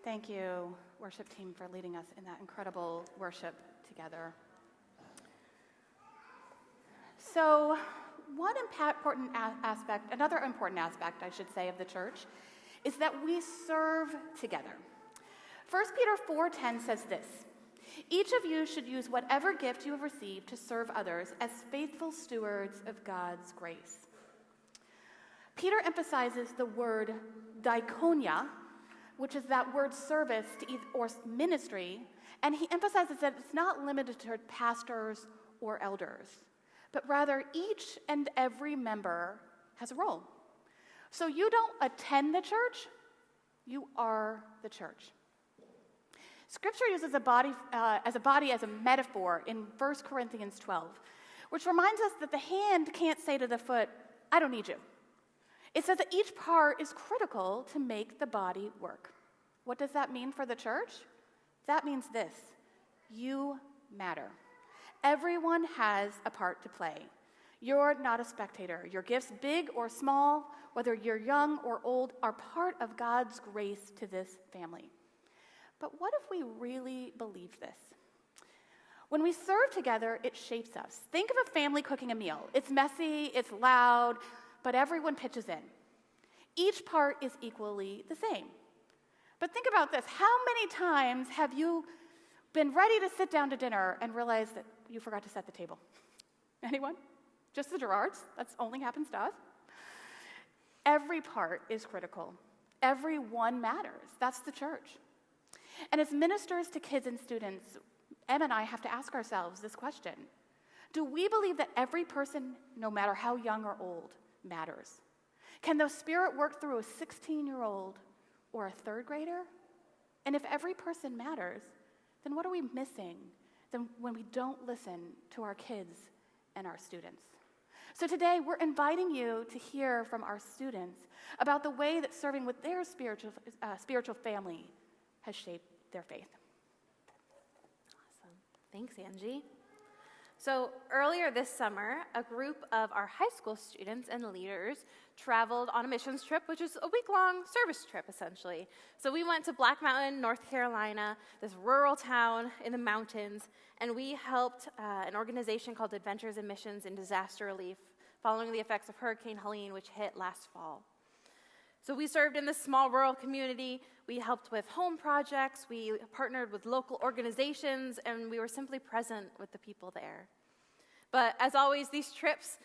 Thank you, worship team, for leading us in that incredible worship together. So, another important aspect, I should say, of the church is that we serve together. 1 Peter 4:10 says this: "Each of you should use whatever gift you have received to serve others as faithful stewards of God's grace." Peter emphasizes the word diakonia, which is that word service or ministry, and he emphasizes that it's not limited to pastors or elders, but rather each and every member has a role. So you don't attend the church, you are the church. Scripture uses a body as a metaphor in 1 Corinthians 12, which reminds us that the hand can't say to the foot, "I don't need you." It says that each part is critical to make the body work. What does that mean for the church? That means this: you matter. Everyone has a part to play. You're not a spectator. Your gifts, big or small, whether you're young or old, are part of God's grace to this family. But what if we really believe this? When we serve together, it shapes us. Think of a family cooking a meal. It's messy, it's loud, but everyone pitches in. Each part is equally the same. But think about this. How many times have you been ready to sit down to dinner and realized that you forgot to set the table? Anyone? Just the Gerrards? That's only happens to us. Every part is critical. Every one matters. That's the church. And as ministers to kids and students, Em and I have to ask ourselves this question: do we believe that every person, no matter how young or old, matters? Can the Spirit work through a 16-year-old or a third grader? And if every person matters, then what are we missing when we don't listen to our kids and our students? So today, we're inviting you to hear from our students about the way that serving with their spiritual family has shaped their faith. Awesome. Thanks, Angie. So earlier this summer, a group of our high school students and leaders traveled on a missions trip, which is a week-long service trip, essentially. So we went to Black Mountain, North Carolina, this rural town in the mountains, and we helped an organization called Adventures in Missions in Disaster Relief following the effects of Hurricane Helene, which hit last fall. So we served in this small rural community. We helped with home projects. We partnered with local organizations, and we were simply present with the people there. But as always, these trips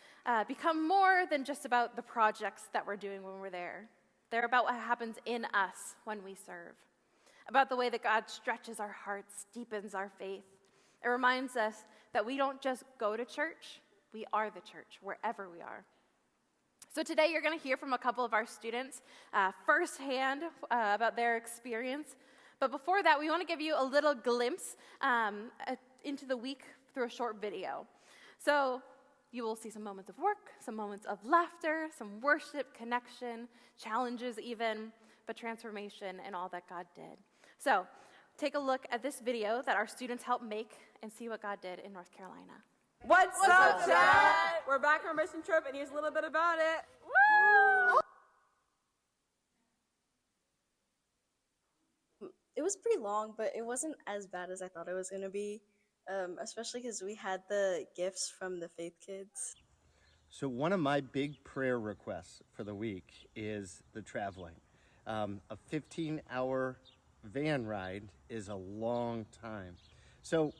become more than just about the projects that we're doing when we're there. They're about what happens in us when we serve, about the way that God stretches our hearts, deepens our faith. It reminds us that we don't just go to church, we are the church, wherever we are. So today you're going to hear from a couple of our students firsthand about their experience. But before that, we want to give you a little glimpse into the week through a short video. So you will see some moments of work, some moments of laughter, some worship, connection, challenges even, but transformation and all that God did. So take a look at this video that our students helped make and see what God did in North Carolina. What's up, chat? We're back from our mission trip, and here's a little bit about it. Woo! It was pretty long, but it wasn't as bad as I thought it was going to be, especially because we had the gifts from the Faith Kids. So one of my big prayer requests for the week is the traveling. A 15-hour van ride is a long time. So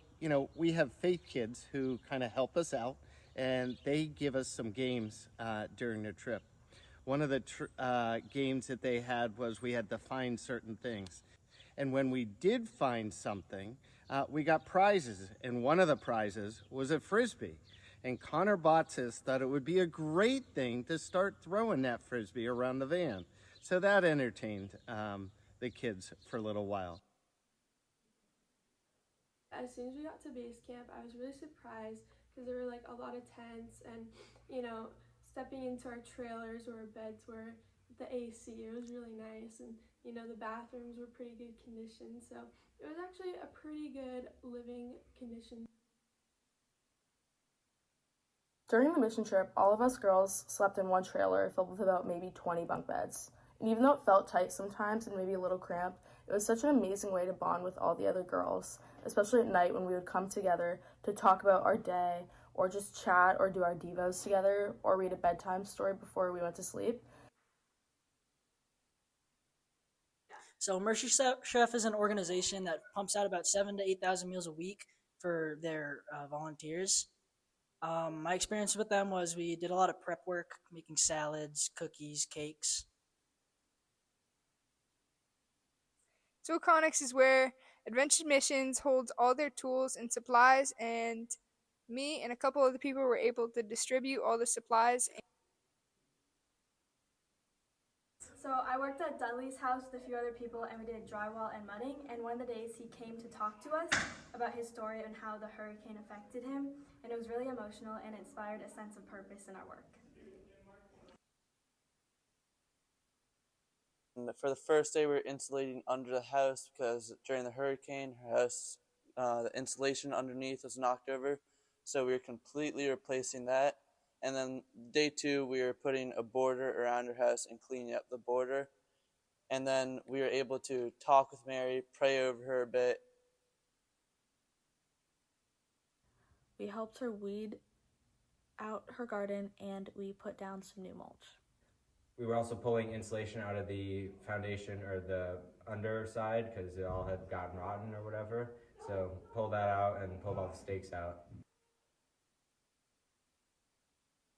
we have Faith Kids who kind of help us out, and they give us some games during the trip. One of the games that they had was we had to find certain things. And when we did find something, we got prizes, and one of the prizes was a Frisbee. And Connor Botsis thought it would be a great thing to start throwing that Frisbee around the van. So that entertained the kids for a little while. As soon as we got to base camp, I was really surprised because there were a lot of tents and, stepping into our trailers where our beds were, the AC, it was really nice, and, the bathrooms were pretty good condition, so it was actually a pretty good living condition. During the mission trip, all of us girls slept in one trailer filled with about maybe 20 bunk beds. And even though it felt tight sometimes and maybe a little cramped, It was such an amazing way to bond with all the other girls, especially at night when we would come together to talk about our day or just chat or do our devos together or read a bedtime story before we went to sleep. So Mercy Chef is an organization that pumps out about 7,000 to 8,000 meals a week for their volunteers. My experience with them was we did a lot of prep work, making salads, cookies, cakes. So Conics is where Adventure Missions holds all their tools and supplies, and me and a couple of the people were able to distribute all the supplies. So I worked at Dudley's house with a few other people, and we did drywall and mudding, and one of the days he came to talk to us about his story and how the hurricane affected him, and it was really emotional and inspired a sense of purpose in our work. For the first day, we were insulating under the house because during the hurricane, her house, the insulation underneath was knocked over. So we were completely replacing that. And then day 2, we were putting a border around her house and cleaning up the border. And then we were able to talk with Mary, pray over her a bit. We helped her weed out her garden, and we put down some new mulch. We were also pulling insulation out of the foundation or the underside because it all had gotten rotten or whatever. So pulled that out and pulled all the stakes out.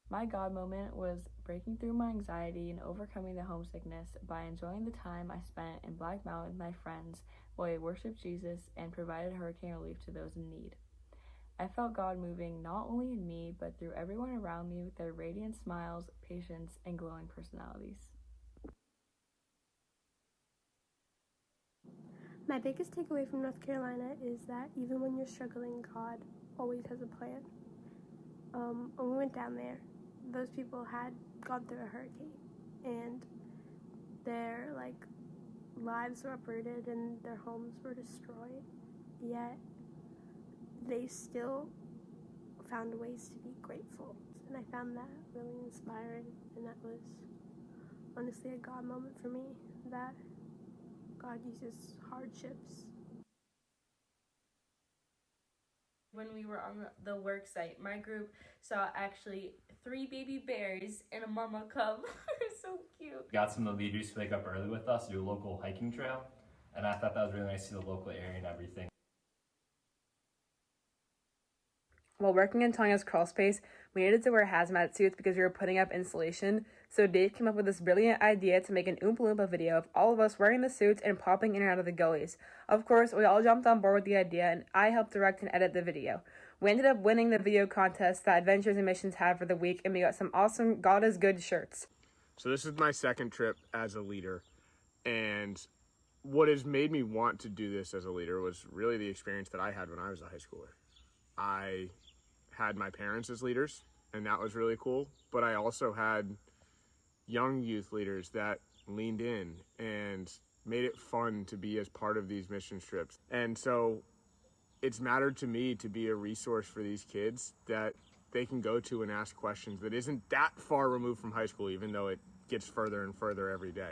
My God moment was breaking through my anxiety and overcoming the homesickness by enjoying the time I spent in Black Mountain with my friends while we worshiped Jesus and provided hurricane relief to those in need. I felt God moving not only in me, but through everyone around me with their radiant smiles, patience, and glowing personalities. My biggest takeaway from North Carolina is that even when you're struggling, God always has a plan. When we went down there, those people had gone through a hurricane, and their lives were uprooted and their homes were destroyed, yet they still found ways to be grateful, and I found that really inspiring, and that was honestly a God moment for me, that God uses hardships. When we were on the work site, my group saw actually 3 baby bears and a mama cub. So cute. Got some of the leaders to wake up early with us to do a local hiking trail, and I thought that was really nice to see the local area and everything. While working in Tanya's crawl space, we needed to wear hazmat suits because we were putting up insulation, so Dave came up with this brilliant idea to make an Oompa Loompa video of all of us wearing the suits and popping in and out of the gullies. Of course, we all jumped on board with the idea, and I helped direct and edit the video. We ended up winning the video contest that Adventures and Missions had for the week, and we got some awesome God is Good shirts. So this is my second trip as a leader, and what has made me want to do this as a leader was really the experience that I had when I was a high schooler. I had my parents as leaders, and that was really cool, but I also had young youth leaders that leaned in and made it fun to be as part of these mission trips. And so it's mattered to me to be a resource for these kids that they can go to and ask questions that isn't that far removed from high school, even though it gets further and further every day.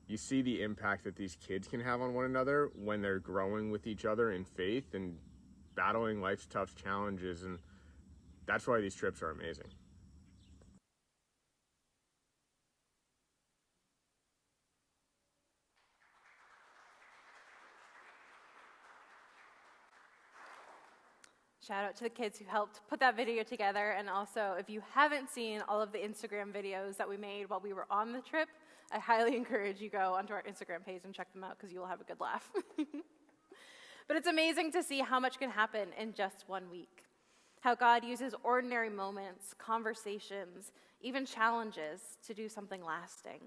You see the impact that these kids can have on one another when they're growing with each other in faith and battling life's tough challenges, and that's why these trips are amazing. Shout out to the kids who helped put that video together, and also if you haven't seen all of the Instagram videos that we made while we were on the trip, I highly encourage you go onto our Instagram page and check them out because you will have a good laugh. But it's amazing to see how much can happen in just 1 week. How God uses ordinary moments, conversations, even challenges to do something lasting.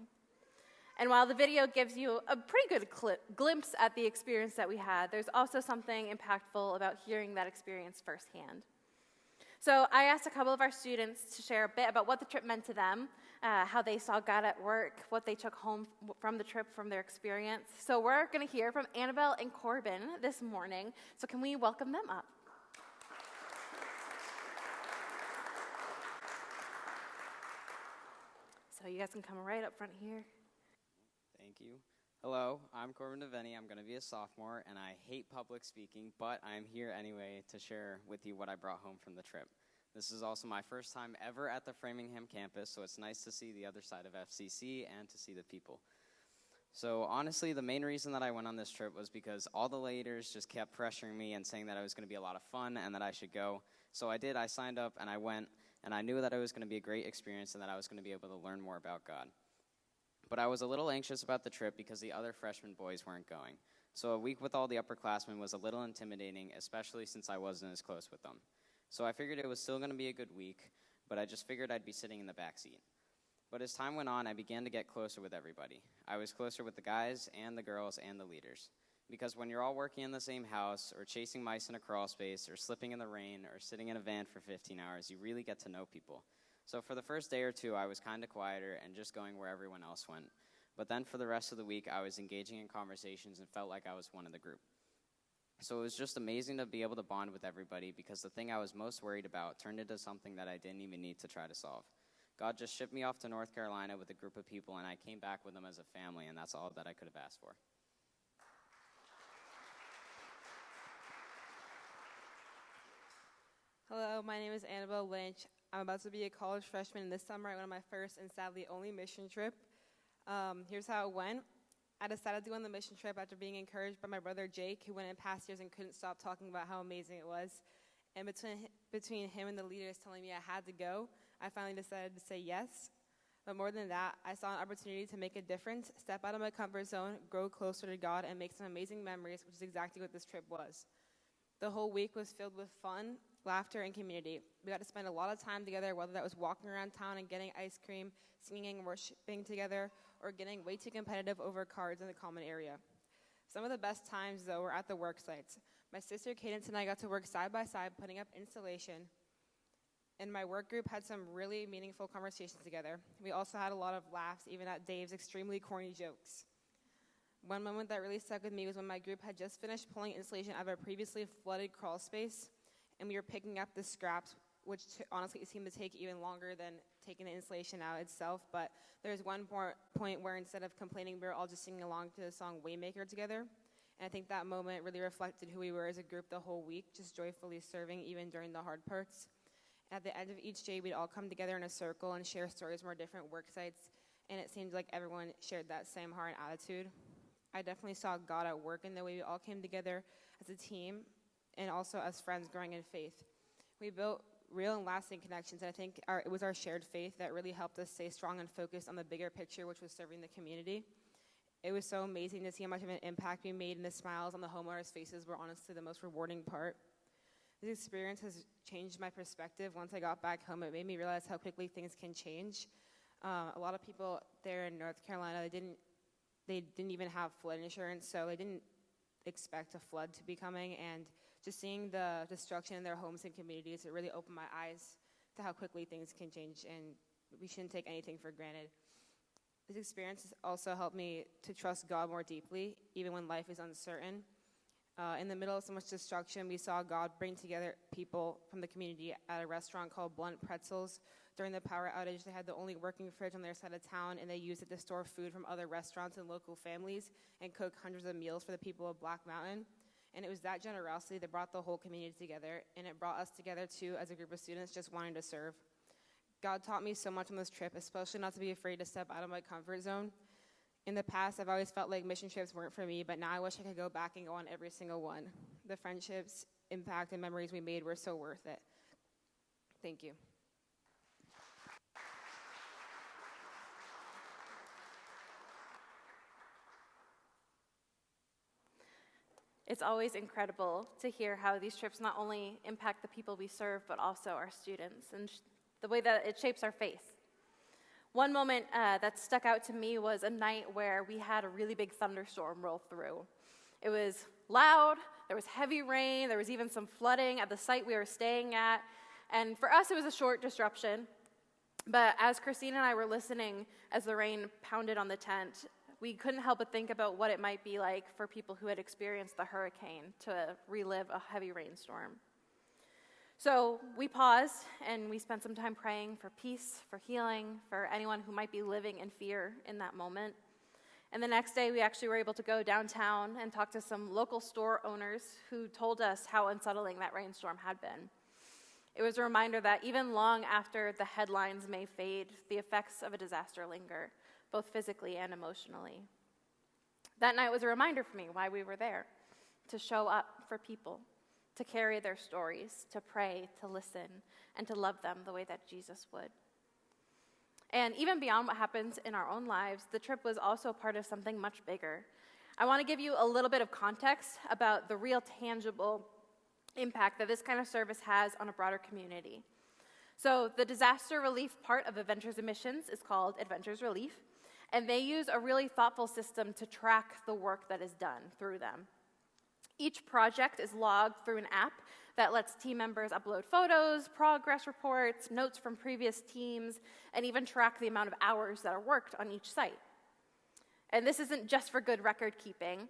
And while the video gives you a pretty good glimpse at the experience that we had, there's also something impactful about hearing that experience firsthand. So I asked a couple of our students to share a bit about what the trip meant to them, how they saw God at work, what they took home from the trip, from their experience. So we're going to hear from Annabelle and Corbin this morning. So can we welcome them up? So you guys can come right up front here. Thank you. Hello, I'm Corbin DeVenny. I'm going to be a sophomore, and I hate public speaking, but I'm here anyway to share with you what I brought home from the trip. This is also my first time ever at the Framingham campus, so it's nice to see the other side of FCC and to see the people. So honestly, the main reason that I went on this trip was because all the leaders just kept pressuring me and saying that it was going to be a lot of fun and that I should go. So I did. I signed up and I went, and I knew that it was going to be a great experience and that I was going to be able to learn more about God. But I was a little anxious about the trip because the other freshman boys weren't going. So a week with all the upperclassmen was a little intimidating, especially since I wasn't as close with them. So I figured it was still going to be a good week, but I just figured I'd be sitting in the back seat. But as time went on, I began to get closer with everybody. I was closer with the guys and the girls and the leaders. Because when you're all working in the same house, or chasing mice in a crawl space, or slipping in the rain, or sitting in a van for 15 hours, you really get to know people. So for the first day or two, I was kind of quieter and just going where everyone else went. But then for the rest of the week, I was engaging in conversations and felt like I was one of the group. So it was just amazing to be able to bond with everybody because the thing I was most worried about turned into something that I didn't even need to try to solve. God just shipped me off to North Carolina with a group of people, and I came back with them as a family, and that's all that I could have asked for. Hello, my name is Annabelle Lynch. I'm about to be a college freshman this summer. I went on my first and sadly only mission trip. Here's how it went. I decided to go on the mission trip after being encouraged by my brother Jake, who went in past years and couldn't stop talking about how amazing it was. And between him and the leaders telling me I had to go, I finally decided to say yes. But more than that, I saw an opportunity to make a difference, step out of my comfort zone, grow closer to God, and make some amazing memories, which is exactly what this trip was. The whole week was filled with fun, laughter, and community. We got to spend a lot of time together, whether that was walking around town and getting ice cream, singing and worshiping together, or getting way too competitive over cards in the common area. Some of the best times, though, were at the work sites. My sister Cadence and I got to work side by side putting up installation, and my work group had some really meaningful conversations together. We also had a lot of laughs, even at Dave's extremely corny jokes. One moment that really stuck with me was when my group had just finished pulling installation out of a previously flooded crawl space, and we were picking up the scraps, which honestly seemed to take even longer than taking the installation out itself. But there's one point where instead of complaining, we were all just singing along to the song Waymaker together. And I think that moment really reflected who we were as a group the whole week, just joyfully serving even during the hard parts. And at the end of each day, we'd all come together in a circle and share stories from our different work sites, and it seemed like everyone shared that same heart and attitude. I definitely saw God at work in the way we all came together as a team and also as friends growing in faith. We built real and lasting connections, and I think it was our shared faith that really helped us stay strong and focused on the bigger picture, which was serving the community. It was so amazing to see how much of an impact we made, and the smiles on the homeowners' faces were honestly the most rewarding part. This experience has changed my perspective. Once I got back home, it made me realize how quickly things can change. A lot of people there in North Carolina, they didn't even have flood insurance, so they didn't expect a flood to be coming, and just seeing the destruction in their homes and communities, it really opened my eyes to how quickly things can change, and we shouldn't take anything for granted. This experience has also helped me to trust God more deeply, even when life is uncertain. In the middle of so much destruction, we saw God bring together people from the community at a restaurant called Blunt Pretzels. During the power outage, they had the only working fridge on their side of town, and they used it to store food from other restaurants and local families and cook hundreds of meals for the people of Black Mountain. And it was that generosity that brought the whole community together, and it brought us together, too, as a group of students just wanting to serve. God taught me so much on this trip, especially not to be afraid to step out of my comfort zone. In the past, I've always felt like mission trips weren't for me, but now I wish I could go back and go on every single one. The friendships, impact, and memories we made were so worth it. Thank you. It's always incredible to hear how these trips not only impact the people we serve, but also our students and the way that it shapes our faith. One moment that stuck out to me was a night where we had a really big thunderstorm roll through. It was loud, there was heavy rain, there was even some flooding at the site we were staying at, and for us it was a short disruption. But as Christine and I were listening as the rain pounded on the tent, we couldn't help but think about what it might be like for people who had experienced the hurricane to relive a heavy rainstorm. So we paused and we spent some time praying for peace, for healing, for anyone who might be living in fear in that moment. And the next day, we actually were able to go downtown and talk to some local store owners who told us how unsettling that rainstorm had been. It was a reminder that even long after the headlines may fade, the effects of a disaster linger, both physically and emotionally. That night was a reminder for me why we were there, to show up for people, to carry their stories, to pray, to listen, and to love them the way that Jesus would. And even beyond what happens in our own lives, the trip was also part of something much bigger. I want to give you a little bit of context about the real tangible impact that this kind of service has on a broader community. So the disaster relief part of Adventures in Missions is called Adventures Relief, and they use a really thoughtful system to track the work that is done through them. Each project is logged through an app that lets team members upload photos, progress reports, notes from previous teams, and even track the amount of hours that are worked on each site. And this isn't just for good record keeping.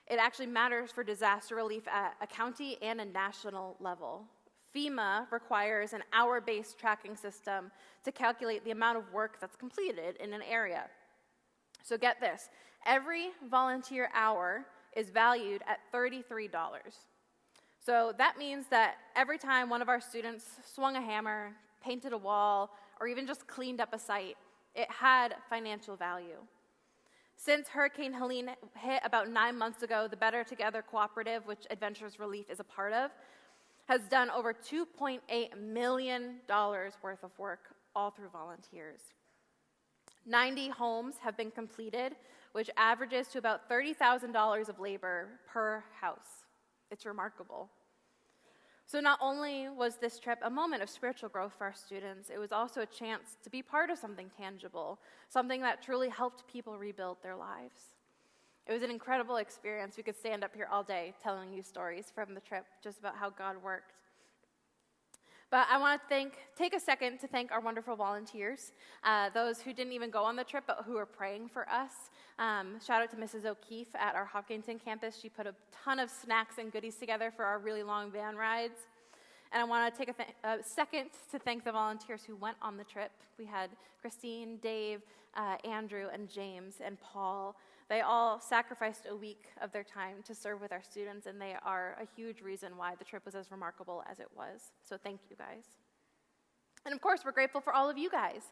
It actually matters for disaster relief at a county and a national level. FEMA requires an hour-based tracking system to calculate the amount of work that's completed in an area. So get this, every volunteer hour is valued at $33. So that means that every time one of our students swung a hammer, painted a wall, or even just cleaned up a site, it had financial value. Since Hurricane Helene hit about 9 months ago, the Better Together Cooperative, which Adventures Relief is a part of, has done over $2.8 million worth of work, all through volunteers. 90 homes have been completed, which averages to about $30,000 of labor per house. It's remarkable. So not only was this trip a moment of spiritual growth for our students, it was also a chance to be part of something tangible, something that truly helped people rebuild their lives. It was an incredible experience. We could stand up here all day telling you stories from the trip, just about how God worked. But I want to take a second to thank our wonderful volunteers, those who didn't even go on the trip, but who are praying for us. Shout out to Mrs. O'Keefe at our Hopkinton campus. She put a ton of snacks and goodies together for our really long van rides. And I want to take a second to thank the volunteers who went on the trip. We had Christine, Dave, Andrew, and James, and Paul. They all sacrificed a week of their time to serve with our students, and they are a huge reason why the trip was as remarkable as it was. So thank you guys. And of course, we're grateful for all of you guys,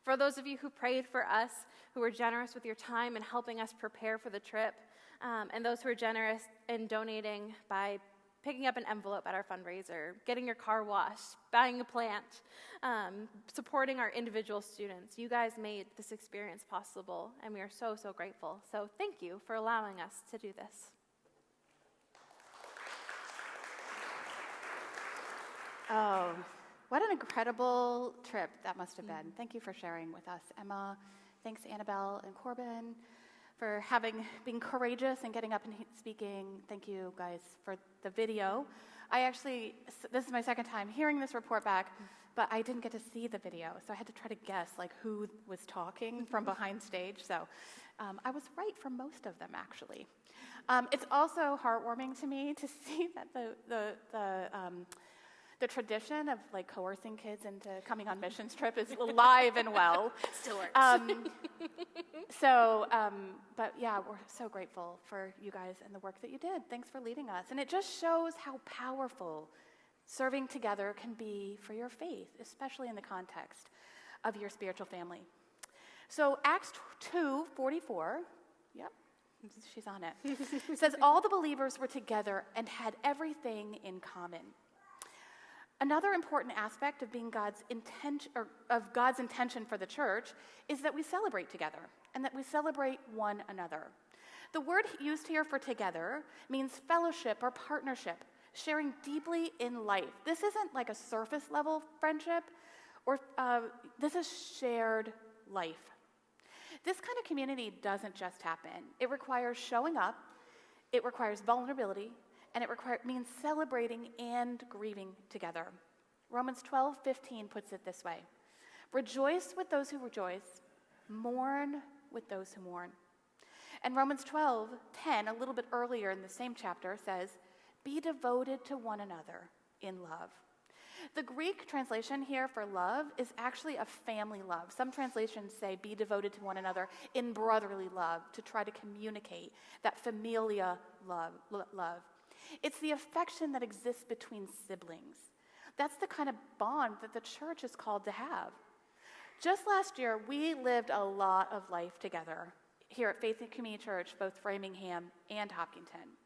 for those of you who prayed for us, who were generous with your time in helping us prepare for the trip, and those who are generous in donating by picking up an envelope at our fundraiser, getting your car washed, buying a plant, supporting our individual students. You guys made this experience possible, and we are so, so grateful. So thank you for allowing us to do this. Oh, what an incredible trip that must have been. Thank you for sharing with us, Emma. Thanks, Annabelle and Corbin, for being courageous and getting up and speaking. Thank you guys for the video. This is my second time hearing this report back, but I didn't get to see the video, so I had to try to guess who was talking from behind stage. So I was right for most of them, actually. It's also heartwarming to me to see that the tradition of coercing kids into coming on missions trip is alive and well. Still works. But yeah, we're so grateful for you guys and the work that you did. Thanks for leading us. And it just shows how powerful serving together can be for your faith, especially in the context of your spiritual family. So Acts 2:44, yep, she's on it, says all the believers were together and had everything in common. Another important aspect of being God's intention for the church is that we celebrate together and that we celebrate one another. The word used here for together means fellowship or partnership, sharing deeply in life. This isn't like a surface level friendship, this is shared life. This kind of community doesn't just happen. It requires showing up, it requires vulnerability, and it means celebrating and grieving together. Romans 12:15 puts it this way: rejoice with those who rejoice, mourn with those who mourn. And Romans 12:10, a little bit earlier in the same chapter, says, be devoted to one another in love. The Greek translation here for love is actually a family love. Some translations say be devoted to one another in brotherly love, to try to communicate that familia love. It's the affection that exists between siblings. That's the kind of bond that the church is called to have. Just last year, we lived a lot of life together here at Faith and Community Church, both Framingham and Hopkinton.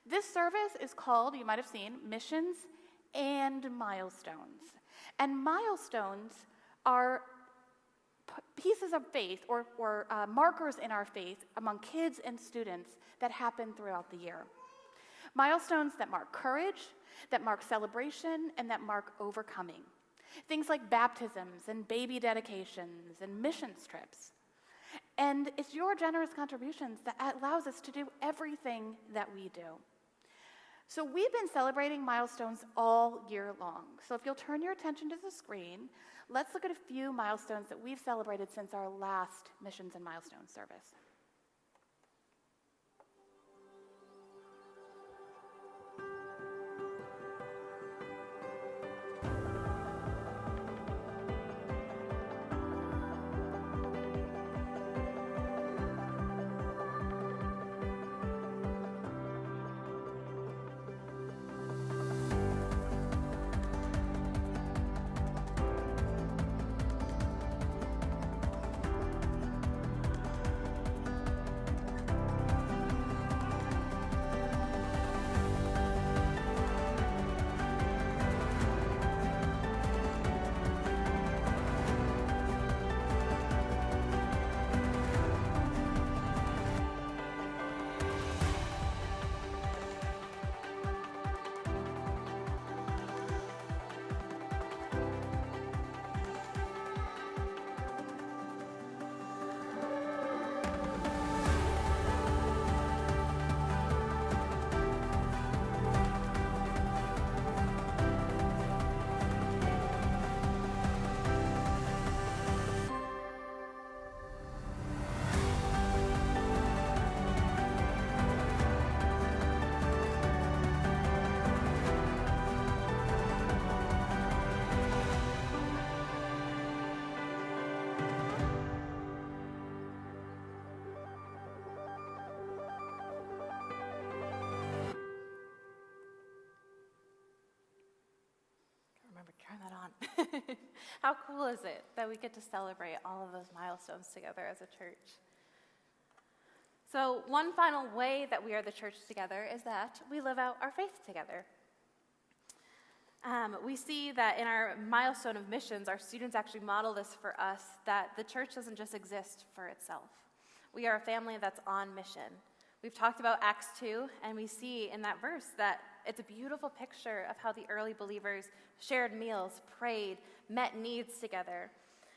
This service is called, you might have seen, Missions and Milestones. And milestones are pieces of faith or markers in our faith among kids and students that happen throughout the year. Milestones that mark courage, that mark celebration, and that mark overcoming. Things like baptisms and baby dedications and missions trips. And it's your generous contributions that allows us to do everything that we do. So we've been celebrating milestones all year long. So if you'll turn your attention to the screen, let's look at a few milestones that we've celebrated since our last Missions and Milestones service. Turn that on. How cool is it that we get to celebrate all of those milestones together as a church? So one final way that we are the church together is that we live out our faith together. We see that in our milestone of missions, our students actually model this for us, that the church doesn't just exist for itself. We are a family that's on mission. We've talked about Acts 2, and we see in that verse that it's a beautiful picture of how the early believers shared meals, prayed, met needs together.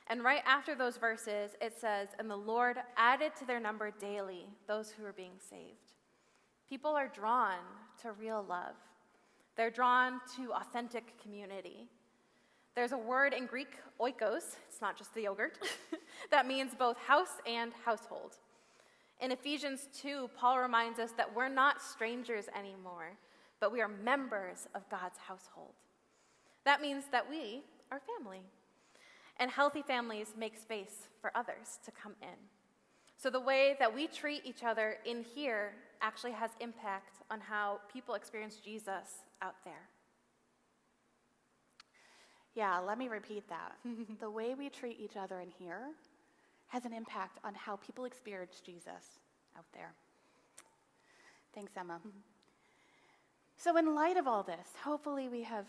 And right after those verses, it says, "And the Lord added to their number daily those who were being saved." People are drawn to real love. They're drawn to authentic community. There's a word in Greek, oikos, it's not just the yogurt, that means both house and household. In Ephesians 2, Paul reminds us that we're not strangers anymore, but we are members of God's household. That means that we are family. And healthy families make space for others to come in. So the way that we treat each other in here actually has impact on how people experience Jesus out there. Yeah, let me repeat that. The way we treat each other in here has an impact on how people experience Jesus out there. Thanks, Emma. So in light of all this, hopefully we have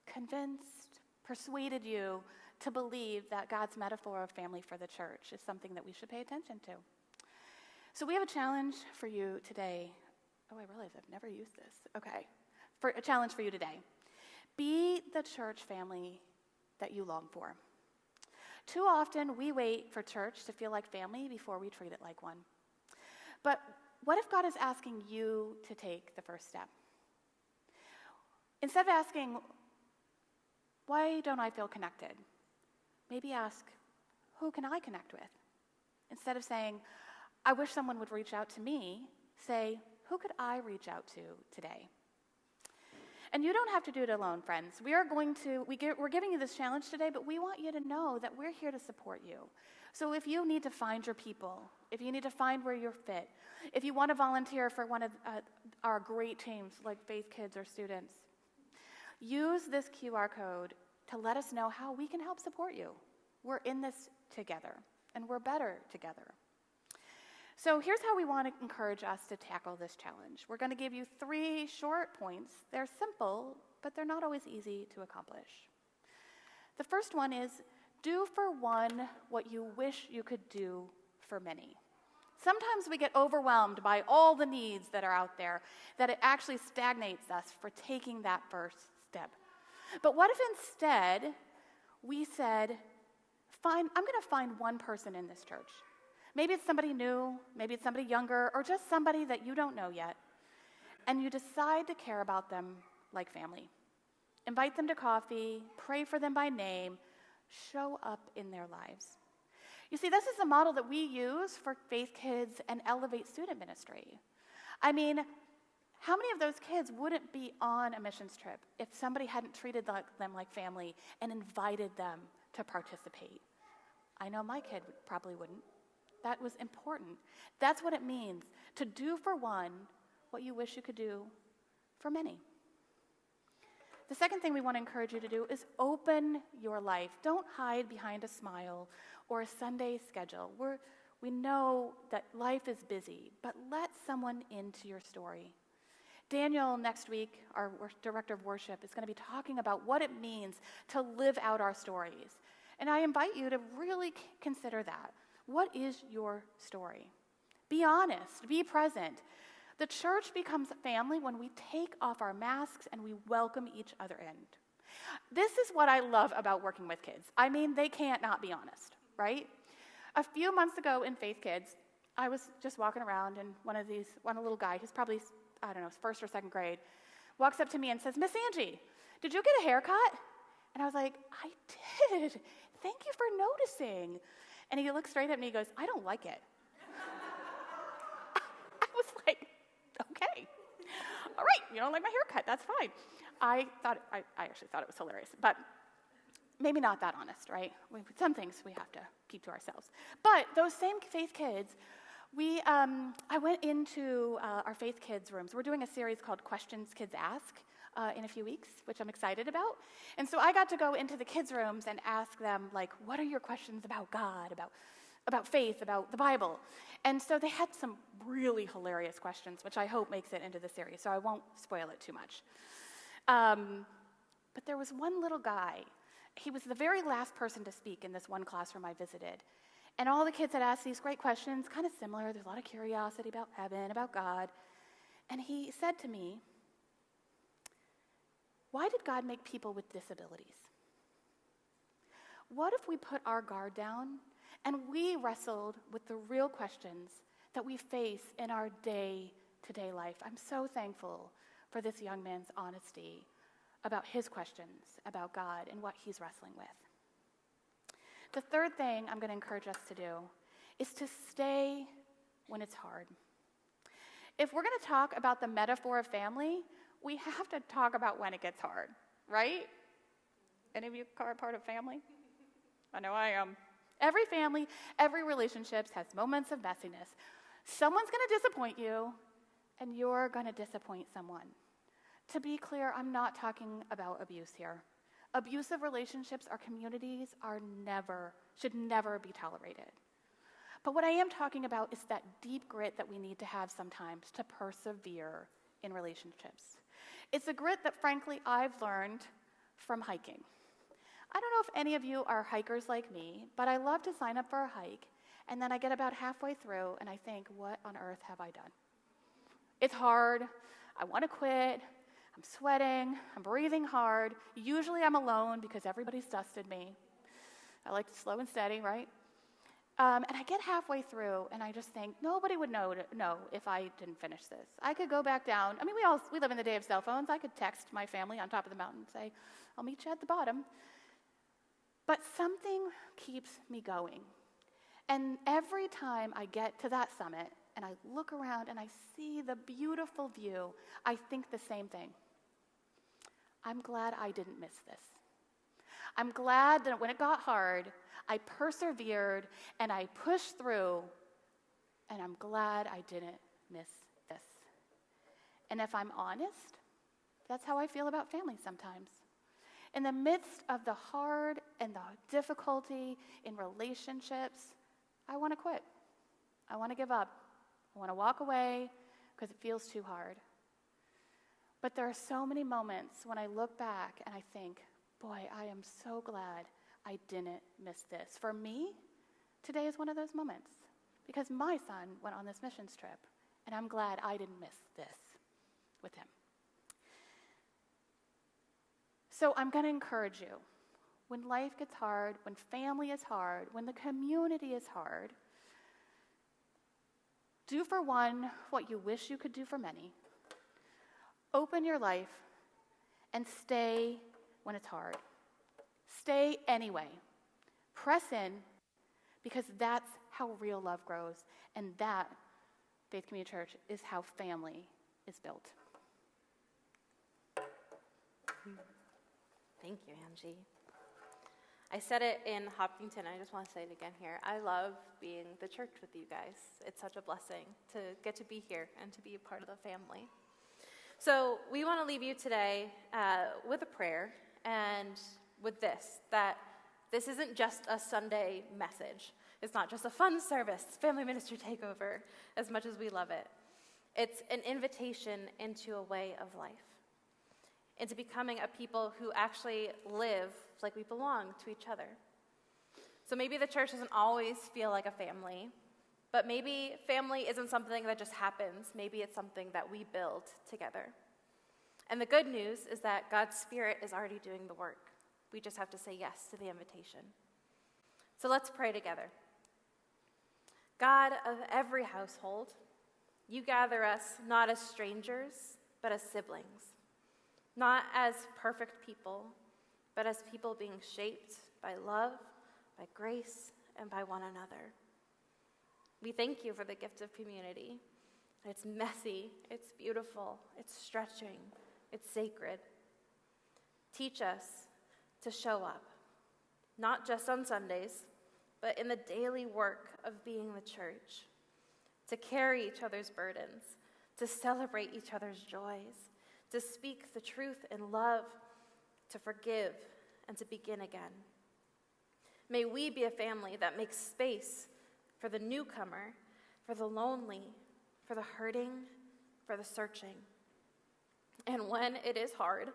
convinced, persuaded you to believe that God's metaphor of family for the church is something that we should pay attention to. So we have a challenge for you today. Oh, I realize I've never used this. Okay. For a challenge for you today. Be the church family that you long for. Too often we wait for church to feel like family before we treat it like one. But what if God is asking you to take the first step? Instead of asking, why don't I feel connected? Maybe ask, who can I connect with? Instead of saying, I wish someone would reach out to me, say, who could I reach out to today? And you don't have to do it alone, friends. We're giving you this challenge today, but we want you to know that we're here to support you. So if you need to find your people, if you need to find where you're fit, if you want to volunteer for one of our great teams like Faith Kids or students, use this QR code to let us know how we can help support you. We're in this together, and we're better together. So here's how we want to encourage us to tackle this challenge. We're going to give you 3 short points. They're simple, but they're not always easy to accomplish. The first one is, do for one what you wish you could do for many. Sometimes we get overwhelmed by all the needs that are out there, that it actually stagnates us for taking that first step. But what if instead we said, I'm going to find one person in this church. Maybe it's somebody new, maybe it's somebody younger, or just somebody that you don't know yet. And you decide to care about them like family. Invite them to coffee, pray for them by name, show up in their lives. You see, this is the model that we use for Faith Kids and Elevate Student Ministry. I mean, how many of those kids wouldn't be on a missions trip if somebody hadn't treated them like family and invited them to participate? I know my kid probably wouldn't. That was important. That's what it means to do for one what you wish you could do for many. The second thing we want to encourage you to do is open your life. Don't hide behind a smile or a Sunday schedule. We know that life is busy, but let someone into your story. Daniel, next week, our director of worship, is going to be talking about what it means to live out our stories. And I invite you to really consider that. What is your story? Be honest, be present. The church becomes family when we take off our masks and we welcome each other in. This is what I love about working with kids. I mean, they can't not be honest, right? A few months ago in Faith Kids, I was just walking around and one little guy, who's probably, I don't know, first or second grade, walks up to me and says, "Miss Angie, did you get a haircut?" And I was like, "I did. Thank you for noticing." And he looked straight at me and he goes, "I don't like it." I was like, okay. All right, you don't like my haircut, that's fine. I actually thought it was hilarious, but maybe not that honest, right? Some things we have to keep to ourselves. But those same Faith Kids, I went into our Faith Kids rooms. We're doing a series called Questions Kids Ask in a few weeks, which I'm excited about. And so I got to go into the kids' rooms and ask them, like, what are your questions about God, about faith, about the Bible? And so they had some really hilarious questions, which I hope makes it into the series, so I won't spoil it too much. But there was one little guy. He was the very last person to speak in this one classroom I visited. And all the kids had asked these great questions, kind of similar. There's a lot of curiosity about heaven, about God. And he said to me, "Why did God make people with disabilities? What if we put our guard down and we wrestled with the real questions that we face in our day-to-day life?" I'm so thankful for this young man's honesty about his questions about God and what he's wrestling with. The third thing I'm going to encourage us to do is to stay when it's hard. If we're going to talk about the metaphor of family, we have to talk about when it gets hard, right? Any of you are part of family? I know I am. Every family, every relationship has moments of messiness. Someone's going to disappoint you, and you're going to disappoint someone. To be clear, I'm not talking about abuse here. Abusive relationships or communities should never be tolerated. But what I am talking about is that deep grit that we need to have sometimes to persevere in relationships. It's a grit that, frankly, I've learned from hiking. I don't know if any of you are hikers like me, but I love to sign up for a hike, and then I get about halfway through, and I think, what on earth have I done? It's hard. I want to quit. I'm sweating. I'm breathing hard. Usually I'm alone because everybody's dusted me. I like to slow and steady, right? And I get halfway through, and I just think, nobody would know if I didn't finish this. I could go back down. I mean, we live in the day of cell phones. I could text my family on top of the mountain and say, "I'll meet you at the bottom." But something keeps me going. And every time I get to that summit, and I look around and I see the beautiful view, I think the same thing. I'm glad I didn't miss this. I'm glad that when it got hard, I persevered and I pushed through, and I'm glad I didn't miss this. And if I'm honest, that's how I feel about family sometimes. In the midst of the hard and the difficulty in relationships, I want to quit. I want to give up. I want to walk away because it feels too hard. But there are so many moments when I look back and I think, boy, I am so glad I didn't miss this. For me, today is one of those moments because my son went on this missions trip, and I'm glad I didn't miss this with him. So I'm going to encourage you. When life gets hard, when family is hard, when the community is hard, do for one what you wish you could do for many. Open your life and stay when it's hard. Stay anyway. Press in, because that's how real love grows, and that, Faith Community Church, is how family is built. Thank you, Angie. I said it in Hopkinton, I just want to say it again here. I love being the church with you guys. It's such a blessing to get to be here and to be a part of the family. So we want to leave you today with a prayer and with this, that this isn't just a Sunday message. It's not just a fun service, family ministry takeover, as much as we love it. It's an invitation into a way of life, into becoming a people who actually live like we belong to each other. So maybe the church doesn't always feel like a family, but maybe family isn't something that just happens. Maybe it's something that we build together. And the good news is that God's Spirit is already doing the work. We just have to say yes to the invitation. So let's pray together. God of every household, you gather us not as strangers, but as siblings. Not as perfect people, but as people being shaped by love, by grace, and by one another. We thank you for the gift of community. It's messy, it's beautiful, it's stretching, it's sacred. Teach us to show up, not just on Sundays, but in the daily work of being the church, to carry each other's burdens, to celebrate each other's joys, to speak the truth in love, to forgive, and to begin again. May we be a family that makes space for the newcomer, for the lonely, for the hurting, for the searching. And when it is hard,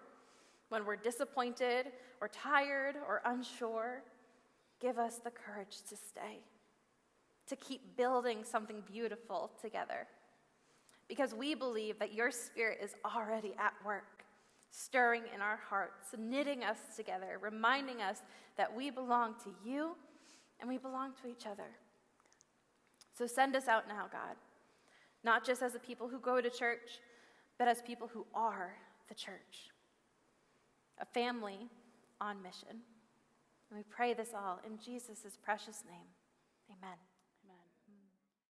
when we're disappointed or tired or unsure, give us the courage to stay, to keep building something beautiful together. Because we believe that your Spirit is already at work, stirring in our hearts, knitting us together, reminding us that we belong to you and we belong to each other. So send us out now, God, not just as a people who go to church, but as people who are the church, a family on mission. And we pray this all in Jesus' precious name. Amen.